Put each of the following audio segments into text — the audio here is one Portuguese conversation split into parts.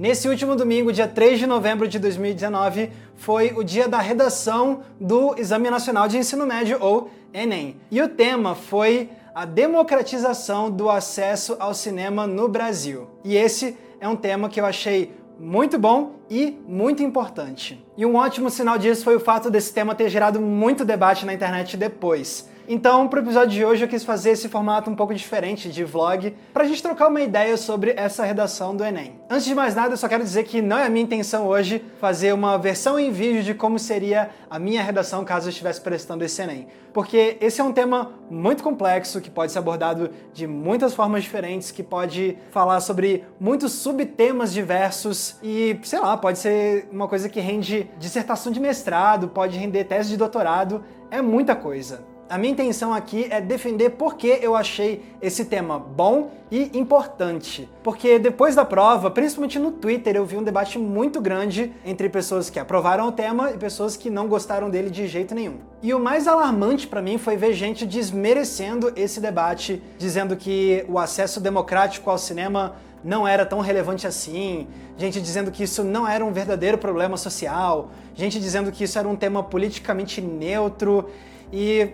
Nesse último domingo, dia 3 de novembro de 2019, foi o dia da redação do Exame Nacional de Ensino Médio, ou Enem. E o tema foi a democratização do acesso ao cinema no Brasil. E esse é um tema que eu achei muito bom e muito importante. E um ótimo sinal disso foi o fato desse tema ter gerado muito debate na internet depois. Então, para o episódio de hoje, eu quis fazer esse formato um pouco diferente de vlog, para a gente trocar uma ideia sobre essa redação do Enem. Antes de mais nada, eu só quero dizer que não é a minha intenção hoje fazer uma versão em vídeo de como seria a minha redação caso eu estivesse prestando esse Enem. Porque esse é um tema muito complexo, que pode ser abordado de muitas formas diferentes, que pode falar sobre muitos subtemas diversos e, sei lá, pode ser uma coisa que rende dissertação de mestrado, pode render tese de doutorado, é muita coisa. A minha intenção aqui é defender por que eu achei esse tema bom e importante. Porque depois da prova, principalmente no Twitter, eu vi um debate muito grande entre pessoas que aprovaram o tema e pessoas que não gostaram dele de jeito nenhum. E o mais alarmante para mim foi ver gente desmerecendo esse debate, dizendo que o acesso democrático ao cinema não era tão relevante assim, gente dizendo que isso não era um verdadeiro problema social, gente dizendo que isso era um tema politicamente neutro e...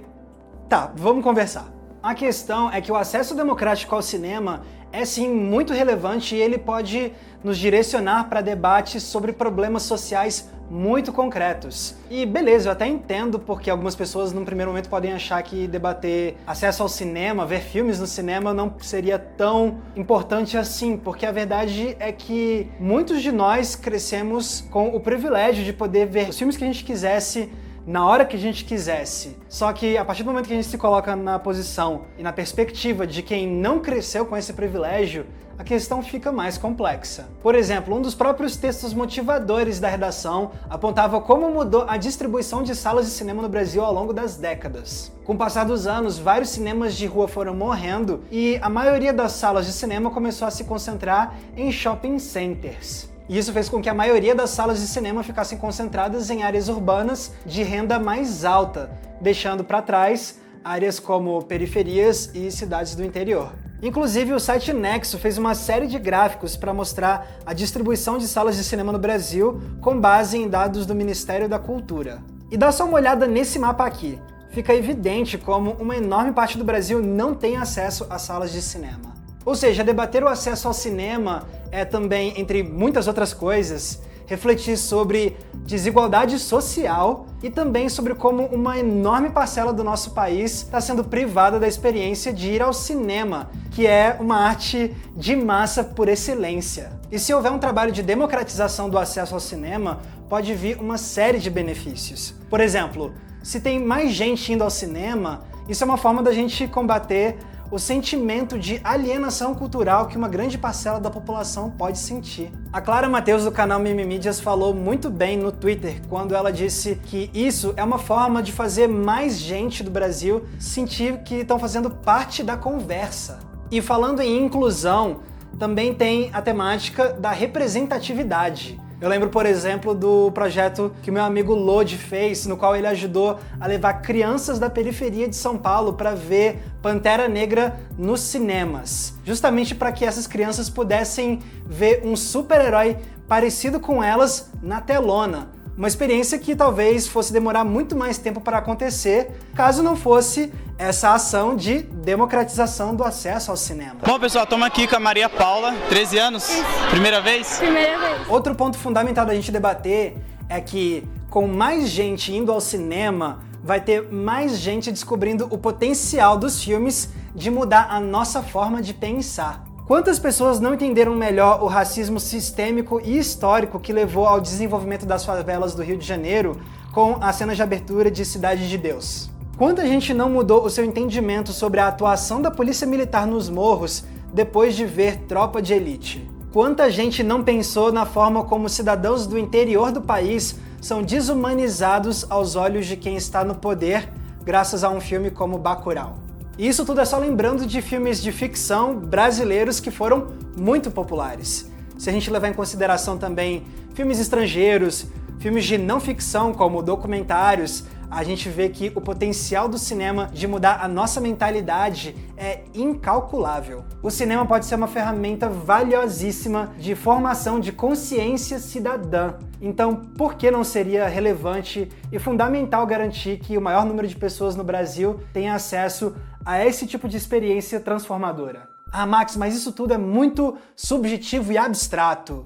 Tá, vamos conversar. A questão é que o acesso democrático ao cinema é sim muito relevante e ele pode nos direcionar para debates sobre problemas sociais muito concretos. E beleza, eu até entendo porque algumas pessoas num primeiro momento podem achar que debater acesso ao cinema, ver filmes no cinema não seria tão importante assim, porque a verdade é que muitos de nós crescemos com o privilégio de poder ver os filmes que a gente quisesse na hora que a gente quisesse. Só que a partir do momento que a gente se coloca na posição e na perspectiva de quem não cresceu com esse privilégio, a questão fica mais complexa. Por exemplo, um dos próprios textos motivadores da redação apontava como mudou a distribuição de salas de cinema no Brasil ao longo das décadas. Com o passar dos anos, vários cinemas de rua foram morrendo e a maioria das salas de cinema começou a se concentrar em shopping centers. E isso fez com que a maioria das salas de cinema ficassem concentradas em áreas urbanas de renda mais alta, deixando para trás áreas como periferias e cidades do interior. Inclusive, o site Nexo fez uma série de gráficos para mostrar a distribuição de salas de cinema no Brasil com base em dados do Ministério da Cultura. E dá só uma olhada nesse mapa aqui. Fica evidente como uma enorme parte do Brasil não tem acesso a salas de cinema. Ou seja, debater o acesso ao cinema é também, entre muitas outras coisas, refletir sobre desigualdade social e também sobre como uma enorme parcela do nosso país está sendo privada da experiência de ir ao cinema, que é uma arte de massa por excelência. E se houver um trabalho de democratização do acesso ao cinema, pode vir uma série de benefícios. Por exemplo, se tem mais gente indo ao cinema, isso é uma forma da gente combater o sentimento de alienação cultural que uma grande parcela da população pode sentir. A Clara Mateus do canal Mimimídias falou muito bem no Twitter quando ela disse que isso é uma forma de fazer mais gente do Brasil sentir que estão fazendo parte da conversa. E falando em inclusão, também tem a temática da representatividade. Eu lembro, por exemplo, do projeto que meu amigo Lodi fez, no qual ele ajudou a levar crianças da periferia de São Paulo para ver Pantera Negra nos cinemas. Justamente para que essas crianças pudessem ver um super-herói parecido com elas na telona. Uma experiência que talvez fosse demorar muito mais tempo para acontecer, caso não fosse essa ação de democratização do acesso ao cinema. Bom, pessoal, estamos aqui com a Maria Paula, 13 anos, Isso. Primeira vez? Primeira vez. Outro ponto fundamental da gente debater é que, com mais gente indo ao cinema, vai ter mais gente descobrindo o potencial dos filmes de mudar a nossa forma de pensar. Quantas pessoas não entenderam melhor o racismo sistêmico e histórico que levou ao desenvolvimento das favelas do Rio de Janeiro com a cena de abertura de Cidade de Deus? Quanta gente não mudou o seu entendimento sobre a atuação da polícia militar nos morros depois de ver Tropa de Elite? Quanta gente não pensou na forma como cidadãos do interior do país são desumanizados aos olhos de quem está no poder graças a um filme como Bacurau? E isso tudo é só lembrando de filmes de ficção brasileiros que foram muito populares. Se a gente levar em consideração também filmes estrangeiros, filmes de não ficção como documentários, a gente vê que o potencial do cinema de mudar a nossa mentalidade é incalculável. O cinema pode ser uma ferramenta valiosíssima de formação de consciência cidadã. Então, por que não seria relevante e fundamental garantir que o maior número de pessoas no Brasil tenha acesso a esse tipo de experiência transformadora? Ah, Max, mas isso tudo é muito subjetivo e abstrato.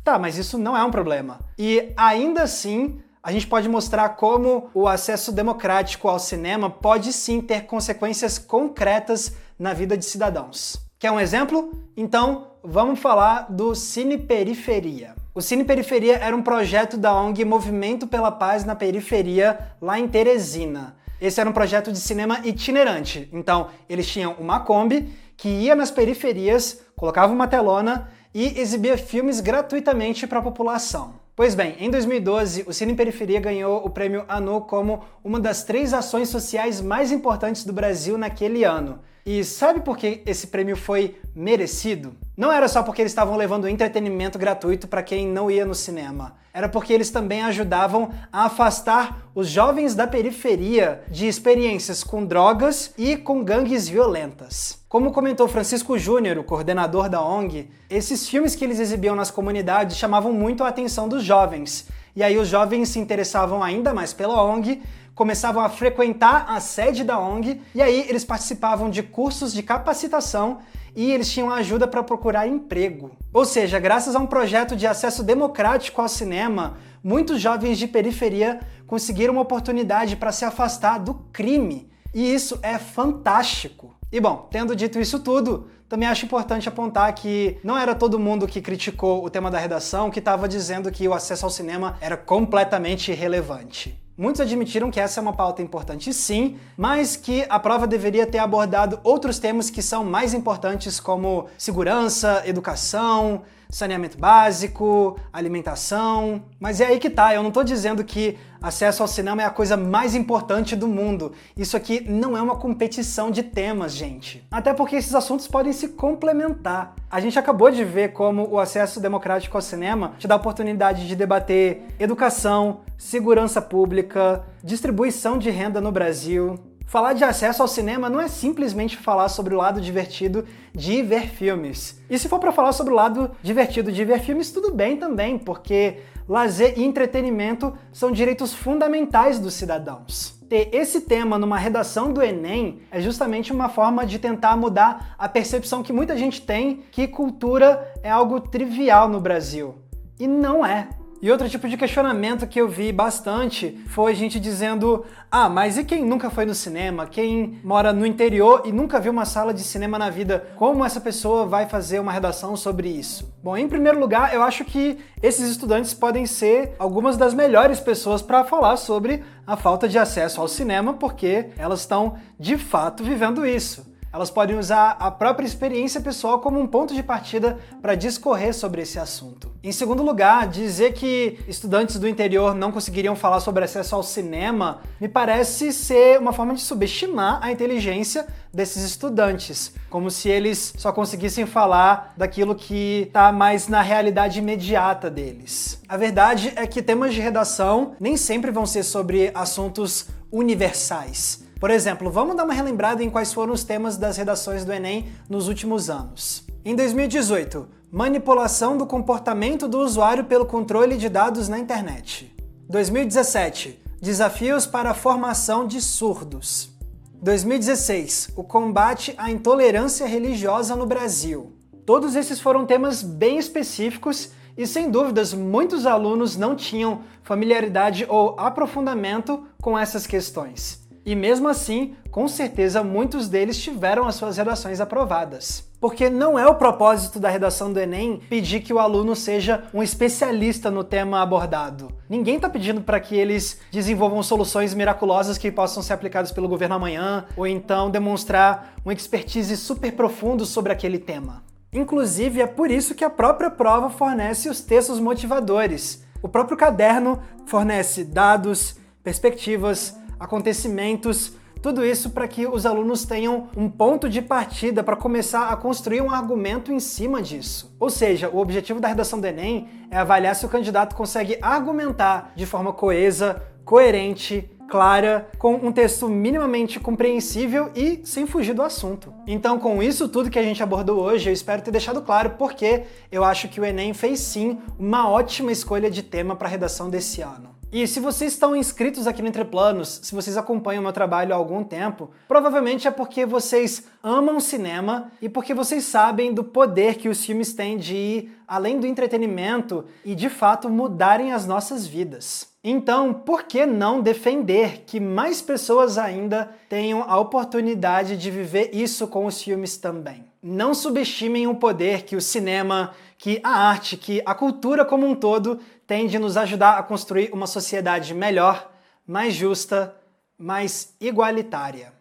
Tá, mas isso não é um problema. E ainda assim, a gente pode mostrar como o acesso democrático ao cinema pode sim ter consequências concretas na vida de cidadãos. Quer um exemplo? Então, vamos falar do Cine Periferia. O Cine Periferia era um projeto da ONG Movimento pela Paz na Periferia, lá em Teresina. Esse era um projeto de cinema itinerante. Então, eles tinham uma Kombi que ia nas periferias, colocava uma telona e exibia filmes gratuitamente para a população. Pois bem, em 2012, o Cine Periferia ganhou o prêmio ANU como uma das 3 ações sociais mais importantes do Brasil naquele ano. E sabe por que esse prêmio foi merecido? Não era só porque eles estavam levando entretenimento gratuito para quem não ia no cinema. Era porque eles também ajudavam a afastar os jovens da periferia de experiências com drogas e com gangues violentas. Como comentou Francisco Júnior, o coordenador da ONG, esses filmes que eles exibiam nas comunidades chamavam muito a atenção dos jovens. E aí os jovens se interessavam ainda mais pela ONG, começavam a frequentar a sede da ONG, e aí eles participavam de cursos de capacitação e eles tinham ajuda para procurar emprego. Ou seja, graças a um projeto de acesso democrático ao cinema, muitos jovens de periferia conseguiram uma oportunidade para se afastar do crime. E isso é fantástico. E bom, tendo dito isso tudo, também acho importante apontar que não era todo mundo que criticou o tema da redação que estava dizendo que o acesso ao cinema era completamente irrelevante. Muitos admitiram que essa é uma pauta importante sim, mas que a prova deveria ter abordado outros temas que são mais importantes, como segurança, educação, saneamento básico, alimentação. Mas é aí que tá, eu não tô dizendo que acesso ao cinema é a coisa mais importante do mundo. Isso aqui não é uma competição de temas, gente. Até porque esses assuntos podem se complementar. A gente acabou de ver como o acesso democrático ao cinema te dá a oportunidade de debater educação, segurança pública, distribuição de renda no Brasil. Falar de acesso ao cinema não é simplesmente falar sobre o lado divertido de ver filmes. E se for para falar sobre o lado divertido de ver filmes, tudo bem também, porque lazer e entretenimento são direitos fundamentais dos cidadãos. Ter esse tema numa redação do Enem é justamente uma forma de tentar mudar a percepção que muita gente tem que cultura é algo trivial no Brasil. E não é. E outro tipo de questionamento que eu vi bastante foi gente dizendo: ah, mas e quem nunca foi no cinema? Quem mora no interior e nunca viu uma sala de cinema na vida? Como essa pessoa vai fazer uma redação sobre isso? Bom, em primeiro lugar, eu acho que esses estudantes podem ser algumas das melhores pessoas para falar sobre a falta de acesso ao cinema, porque elas estão, de fato, vivendo isso. Elas podem usar a própria experiência pessoal como um ponto de partida para discorrer sobre esse assunto. Em segundo lugar, dizer que estudantes do interior não conseguiriam falar sobre acesso ao cinema me parece ser uma forma de subestimar a inteligência desses estudantes, como se eles só conseguissem falar daquilo que está mais na realidade imediata deles. A verdade é que temas de redação nem sempre vão ser sobre assuntos universais. Por exemplo, vamos dar uma relembrada em quais foram os temas das redações do Enem nos últimos anos. Em 2018, manipulação do comportamento do usuário pelo controle de dados na internet. 2017, desafios para a formação de surdos. 2016, o combate à intolerância religiosa no Brasil. Todos esses foram temas bem específicos e, sem dúvidas, muitos alunos não tinham familiaridade ou aprofundamento com essas questões. E mesmo assim, com certeza, muitos deles tiveram as suas redações aprovadas. Porque não é o propósito da redação do Enem pedir que o aluno seja um especialista no tema abordado. Ninguém está pedindo para que eles desenvolvam soluções miraculosas que possam ser aplicadas pelo governo amanhã, ou então demonstrar uma expertise super profundo sobre aquele tema. Inclusive, é por isso que a própria prova fornece os textos motivadores. O próprio caderno fornece dados, perspectivas, acontecimentos, tudo isso para que os alunos tenham um ponto de partida para começar a construir um argumento em cima disso. Ou seja, o objetivo da redação do Enem é avaliar se o candidato consegue argumentar de forma coesa, coerente clara, com um texto minimamente compreensível e sem fugir do assunto. Então, com isso tudo que a gente abordou hoje, eu espero ter deixado claro porque eu acho que o Enem fez sim uma ótima escolha de tema para a redação desse ano. E se vocês estão inscritos aqui no Entre Planos, se vocês acompanham o meu trabalho há algum tempo, provavelmente é porque vocês amam cinema e porque vocês sabem do poder que os filmes têm de ir além do entretenimento e, de fato, mudarem as nossas vidas. Então, por que não defender que mais pessoas ainda tenham a oportunidade de viver isso com os filmes também? Não subestimem o poder que o cinema, que a arte, que a cultura como um todo tem de nos ajudar a construir uma sociedade melhor, mais justa, mais igualitária.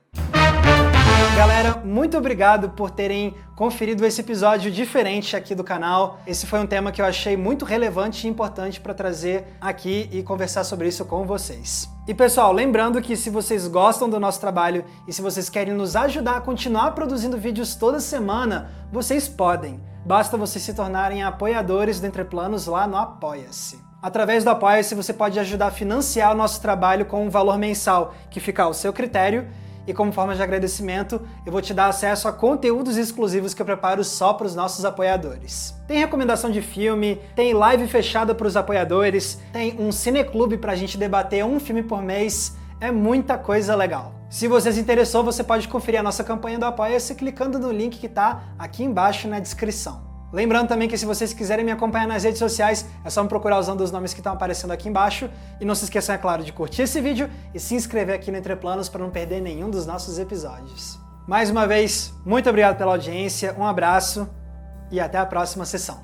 Galera, muito obrigado por terem conferido esse episódio diferente aqui do canal. Esse foi um tema que eu achei muito relevante e importante para trazer aqui e conversar sobre isso com vocês. E pessoal, lembrando que se vocês gostam do nosso trabalho e se vocês querem nos ajudar a continuar produzindo vídeos toda semana, vocês podem. Basta vocês se tornarem apoiadores do Entre Planos lá no Apoia-se. Através do Apoia-se você pode ajudar a financiar o nosso trabalho com um valor mensal que fica ao seu critério. E como forma de agradecimento, eu vou te dar acesso a conteúdos exclusivos que eu preparo só para os nossos apoiadores. Tem recomendação de filme, tem live fechada para os apoiadores, tem um cineclube para a gente debater um filme por mês, é muita coisa legal. Se você se interessou, você pode conferir a nossa campanha do Apoia-se clicando no link que está aqui embaixo na descrição. Lembrando também que se vocês quiserem me acompanhar nas redes sociais, é só me procurar usando os nomes que estão aparecendo aqui embaixo. E não se esqueçam, é claro, de curtir esse vídeo e se inscrever aqui no Entre Planos para não perder nenhum dos nossos episódios. Mais uma vez, muito obrigado pela audiência, um abraço e até a próxima sessão.